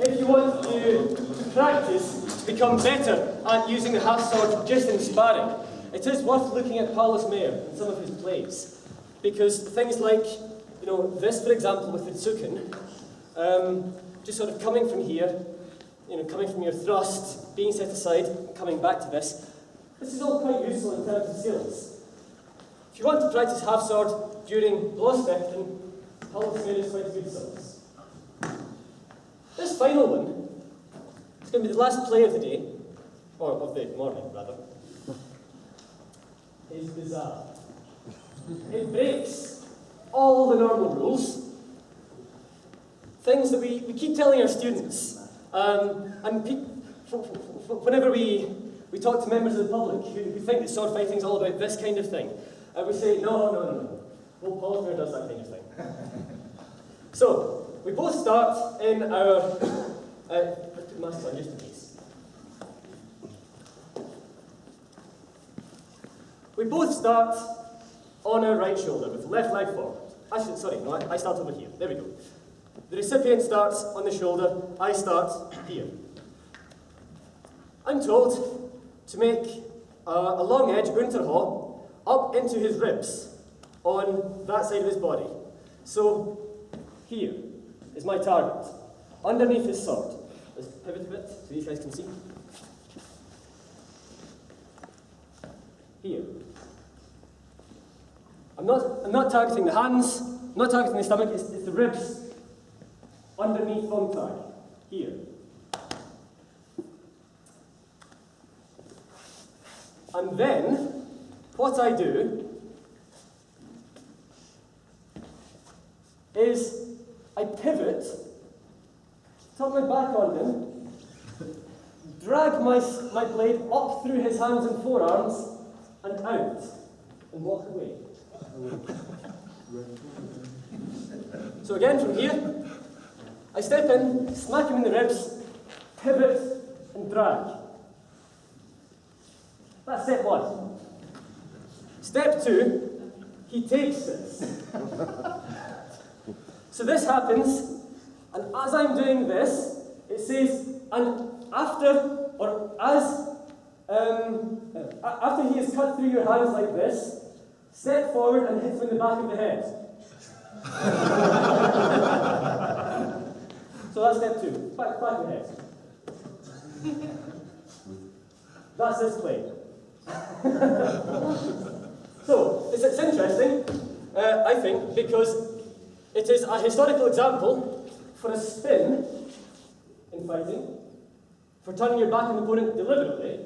If you want to practice, become better at using the half sword just in sparring, it is worth looking at Paulus Mair and some of his plays. Because things like, this for example with the Tsuken, just sort of coming from here, coming from your thrust, being set aside, and coming back to this is all quite useful in terms of skills. If you want to practice half sword during blåsfechten, Paulus Mair is quite a good source. This final one is going to be the last play of the day, or of the morning rather, is bizarre. It breaks all the normal rules, things that we keep telling our students. Whenever we talk to members of the public who think that sword fighting is all about this kind of thing, we say, no. Well, Paulus Mair does that kind of thing. So, we both start in our... let's put the masks on just in case. We both start on our right shoulder with the left leg forward. I start over here. There we go. The recipient starts on the shoulder, I start here. I'm told to make a long edge, unterhaw, up into his ribs on that side of his body. So, here is my target, underneath his sword. Let's pivot a bit so these guys can see. Here. I'm not targeting the hands, I'm not targeting the stomach, it's the ribs underneath Thong Tai. Here. And then, what I do is I pivot, turn my back on him, drag my blade up through his hands and forearms, and out, and walk away. So again, from here, I step in, smack him in the ribs, pivot, and drag. That's step one. Step two, he takes this. So this happens, and as I'm doing this, it says, and after, or as, after he is cut through your hands like this, step forward and hit him in the back of the head. So that's step two, back of the head. That's this play. So, it's interesting, I think, because it is a historical example for a spin in fighting, for turning your back on the opponent deliberately,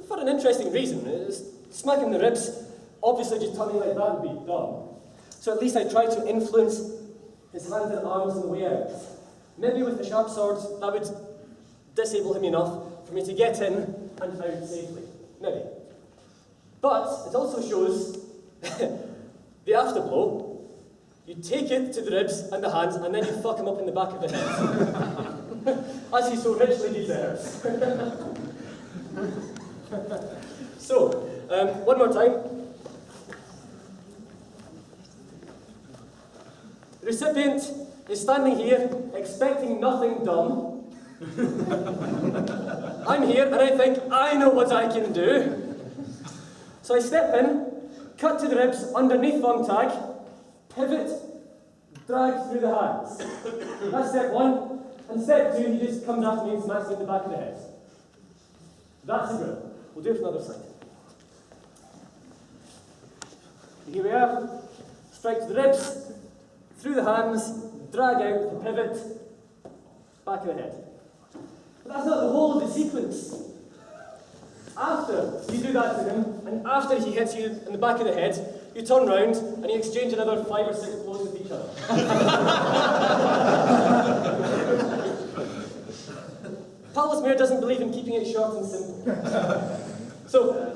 for an interesting reason. Smacking the ribs, obviously just turning like that would be dumb. So at least I try to influence his hands and arms on the way out. Maybe with the sharp sword, that would disable him enough for me to get in and out safely. Maybe. But it also shows the afterblow. You take it to the ribs and the hands, and then you fuck him up in the back of the head. As he so richly deserves. So, one more time. The recipient is standing here, expecting nothing dumb. I'm here, and I think I know what I can do. So I step in, cut to the ribs underneath thumb tag, pivot, drag through the hands. That's step one. And step two, he just comes after me and smacks me in the back of the head. That's the drill. We'll do it from the other side. Here we are. Strike to the ribs, through the hands, drag out the pivot, back of the head. But that's not the whole of the sequence. After you do that to him, and after he hits you in the back of the head, you turn round and you exchange another 5 or 6 blows with each other. Paulus Mair doesn't believe in keeping it short and simple. So,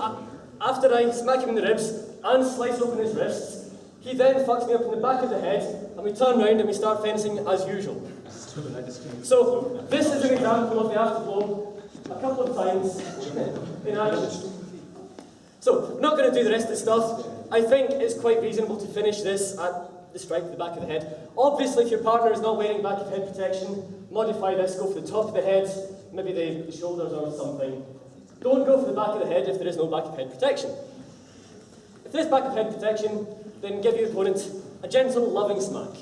after I smack him in the ribs and slice open his wrists, he then fucks me up in the back of the head, and we turn round and we start fencing as usual. So, this is an example of the afterblow a couple of times in action. So, I'm not going to do the rest of the stuff. I think it's quite reasonable to finish this at the strike to the back of the head. Obviously, if your partner is not wearing back of head protection, modify this, go for the top of the head, maybe the shoulders or something. Don't go for the back of the head if there is no back of head protection. If there is back of head protection, then give your opponent a gentle, loving smack.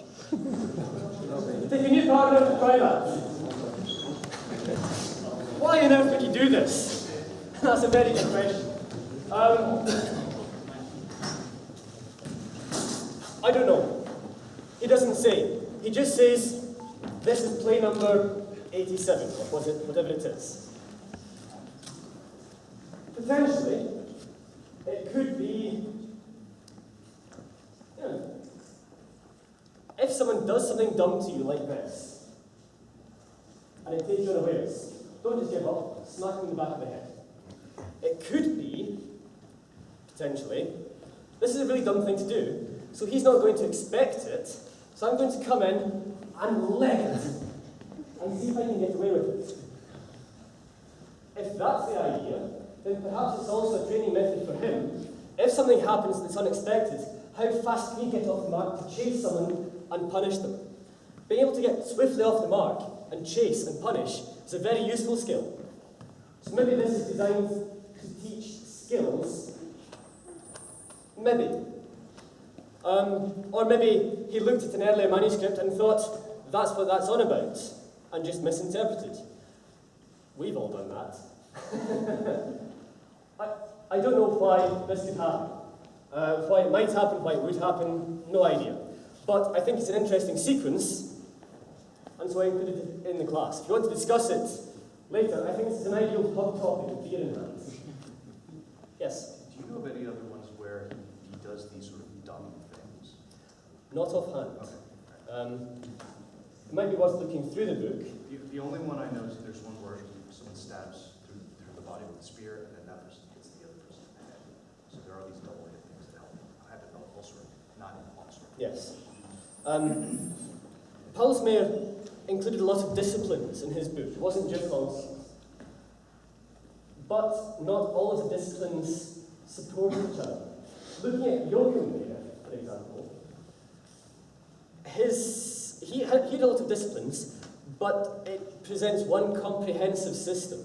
Take a new partner to try that. Why on earth would you do this? That's a very good question. I don't know. He doesn't say. He just says, this is play number 87, or whatever it is. Potentially, it could be, if someone does something dumb to you like this, and it takes you unawares, don't just give up, smack them in the back of the head. It could be, potentially, this is a really dumb thing to do, so he's not going to expect it, so I'm going to come in and leg it, and see if I can get away with it. If that's the idea, then perhaps it's also a training method for him. If something happens that's unexpected, how fast can he get off the mark to chase someone and punish them? Being able to get swiftly off the mark and chase and punish is a very useful skill. So maybe this is designed to teach skills. Maybe. Or maybe he looked at an earlier manuscript and thought, that's what that's on about, and just misinterpreted. We've all done that. I don't know why this could happen. Why it might happen, why it would happen, no idea. But I think it's an interesting sequence, and so I included it in the class. If you want to discuss it later, I think this is an ideal hot topic with beer in hand. Yes? Do you know of any other ones where he does these sort of dumb things? Not offhand. Okay. It might be worth looking through the book. The only one I know is there's one where someone stabs through the body with a spear, and then that person gets the other person in the head. So there are these double-edged things that help. I have it elsewhere, not in Longsword. Yes. Paulus Mair included a lot of disciplines in his book. It wasn't just Longsword. But not all of the disciplines support each other. Looking at Mair, for example, he had a lot of disciplines, but it presents one comprehensive system.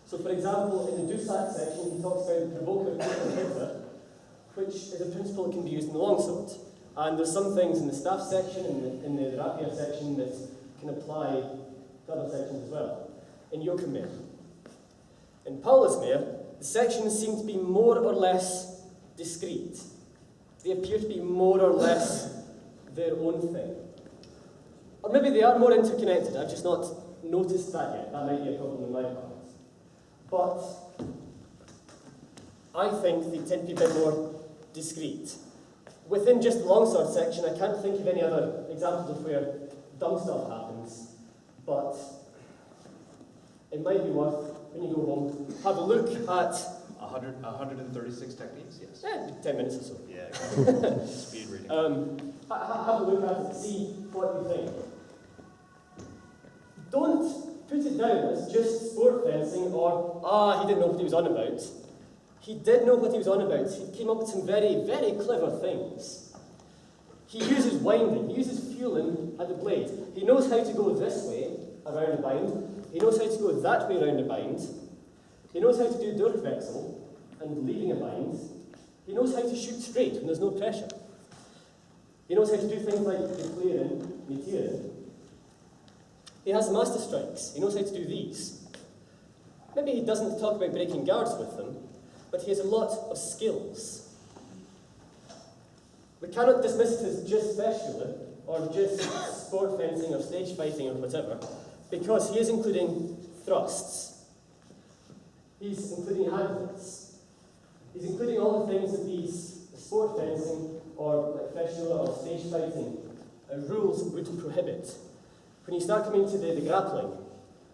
So, for example, in the Dreynschlag section, he talks about the provoker Hector, which is a principle that can be used in the Longsword. And there's some things in the staff section, in the rapier section, that can apply to other sections as well. In Mair. In Paulus Mair, the sections seem to be more or less discrete. They appear to be more or less their own thing. Or maybe they are more interconnected, I've just not noticed that yet. That might be a problem on my part. But I think they tend to be a bit more discrete. Within just the Longsword section, I can't think of any other examples of where dumb stuff happens, but it might be worth, when you go home, have a look at 136 techniques, yes. 10 minutes or so. Yeah, speed reading. Have a look at it and see what you think. Don't put it down as just sport fencing or, he didn't know what he was on about. He did know what he was on about. He came up with some very, very clever things. He uses winding, he uses fueling at the blade. He knows how to go this way around a bind. He knows how to go that way around a bind. He knows how to do Durchwechsel and leading a bind. He knows how to shoot straight when there's no pressure. He knows how to do things like declaring, metieren. He has the master strikes. He knows how to do these. Maybe he doesn't talk about breaking guards with them, but he has a lot of skills. We cannot dismiss it as just Festschule, or just sport fencing, or stage fighting, or whatever, because he is including thrusts. He's including handles. He's including all the things that these sport fencing, or like Festschule, or stage fighting rules would prohibit. When you start coming to the grappling,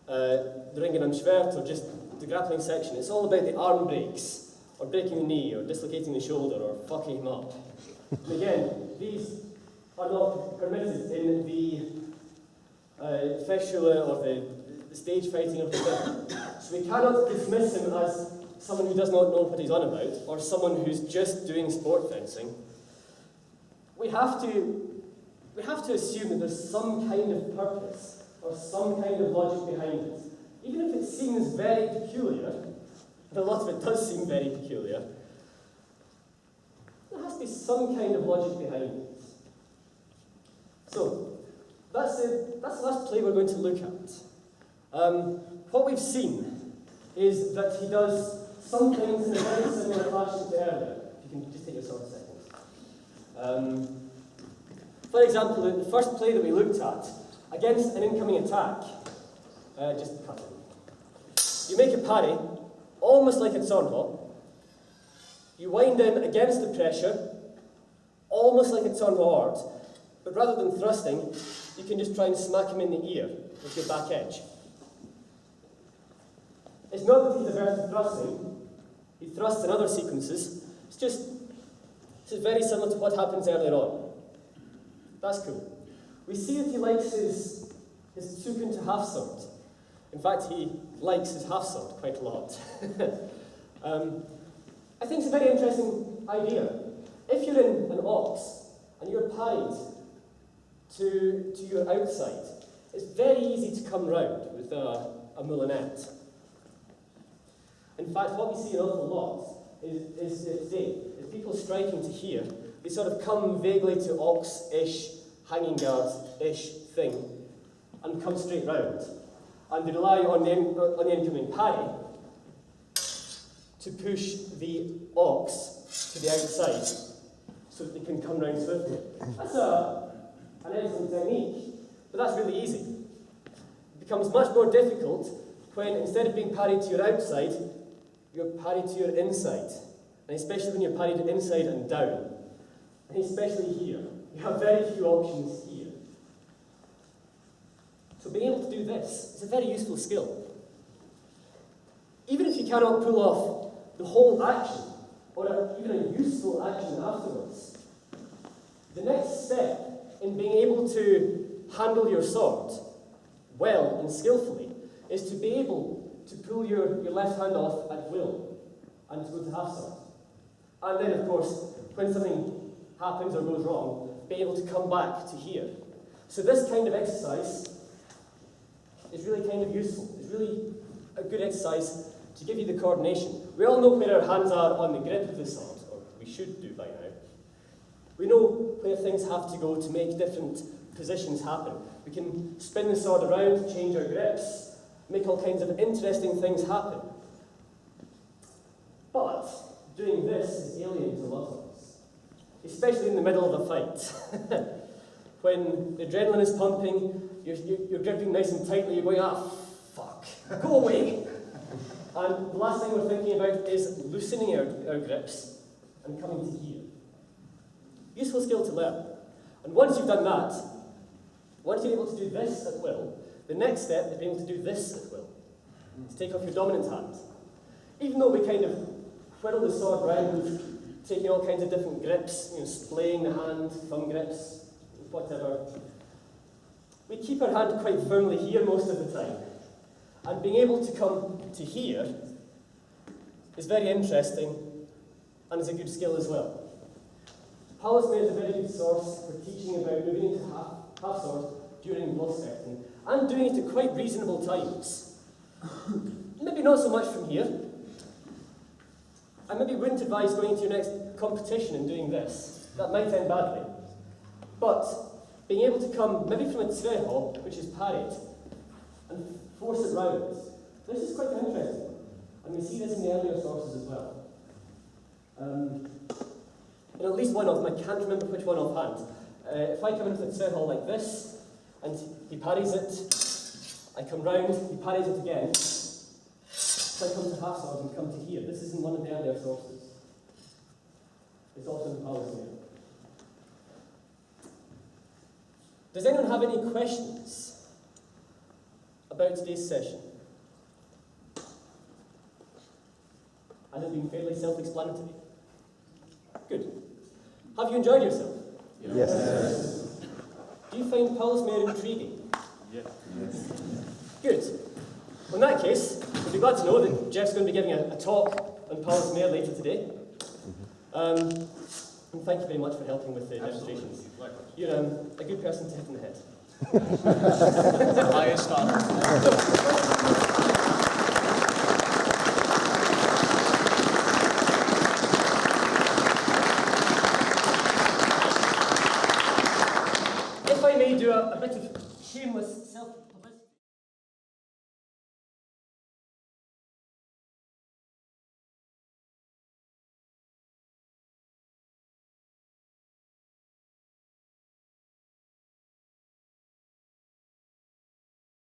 the Ringen and Schwert, or just the grappling section, it's all about the arm breaks, or breaking the knee, or dislocating the shoulder, or fucking him up. And again, these are not permitted in the Festschule or the stage fighting or whatever. So we cannot dismiss him as someone who does not know what he's on about, or someone who's just doing sport fencing. We have to assume that there's some kind of purpose, or some kind of logic behind it. Even if it seems very peculiar, and a lot of it does seem very peculiar, there has to be some kind of logic behind it. So, that's the last play we're going to look at. What we've seen is that he does some things in a very similar fashion to earlier. If you can just take your sword a second. For example, in the first play that we looked at, against an incoming attack, just cut it. You make a parry, almost like a Zornhop. You wind in against the pressure, almost like a Zornhop, but rather than thrusting, you can just try and smack him in the ear with your back edge. It's not that he's averse to thrusting. He thrusts in other sequences. This is very similar to what happens earlier on. That's cool. We see that he likes his Zucken to half sword. In fact, he likes his half sword quite a lot. I think it's a very interesting idea. If you're in an ox and you're parried to your outside, it's very easy to come round with a moulinet. In fact, what we see an awful lot is today, is people striking to here, they sort of come vaguely to ox-ish, hanging guards-ish thing, and come straight round. And they rely on the incoming parry to push the ox to the outside, so that they can come round swiftly. That's an excellent technique, but that's really easy. It becomes much more difficult when, instead of being parried to your outside, you're parried to your inside, and especially when you're parried inside and down, and especially here, you have very few options here. So being able to do this is a very useful skill. Even if you cannot pull off the whole action, or even a useful action afterwards, the next step in being able to handle your sword well and skillfully is to be able to pull your left hand off at will and to go to half sword. And then, of course, when something happens or goes wrong, be able to come back to here. So this kind of exercise is really kind of useful. It's really a good exercise to give you the coordination. We all know where our hands are on the grip of the sword, or we should do by now. We know where things have to go to make different positions happen. We can spin the sword around, change our grips, make all kinds of interesting things happen. But doing this is alien to a lot of us, especially in the middle of a fight. When the adrenaline is pumping, you're gripping nice and tightly, you're going, fuck, go away. And the last thing we're thinking about is loosening our grips and coming to here. Useful skill to learn. And once you've done that, once you're able to do this at will, the next step is being able to do this at will. To take off your dominant hand. Even though we kind of whirl the sword round, taking all kinds of different grips, splaying the hand, thumb grips, whatever, we keep our hand quite firmly here most of the time. And being able to come to here is very interesting and is a good skill as well. Paulus Mair is a very good source for teaching about moving into half sword during Longsword and doing it at quite reasonable times. Maybe not so much from here. I maybe wouldn't advise going into your next competition and doing this. That might end badly. But being able to come maybe from a Dreynschlag, which is parried, and force it round, this is quite interesting. And we see this in the earlier sources as well. In at least one of them, I can't remember which one offhand. If I come into the Dreynschlag like this, and he parries it, I come round, he parries it again, so I come to half sword and come to here. This is in one of the earlier sources. It's also in Paulus Mair. Does anyone have any questions about today's session? Has it been fairly self-explanatory? Good. Have you enjoyed yourself? Yes. Do you find Paulus Mair intriguing? Yes. Good. Well, in that case, we'll be glad to know that Jeff's going to be giving a talk on Paulus Mair later today. And thank you very much for helping with the demonstrations. You're a good person to hit in the head. Highest honor.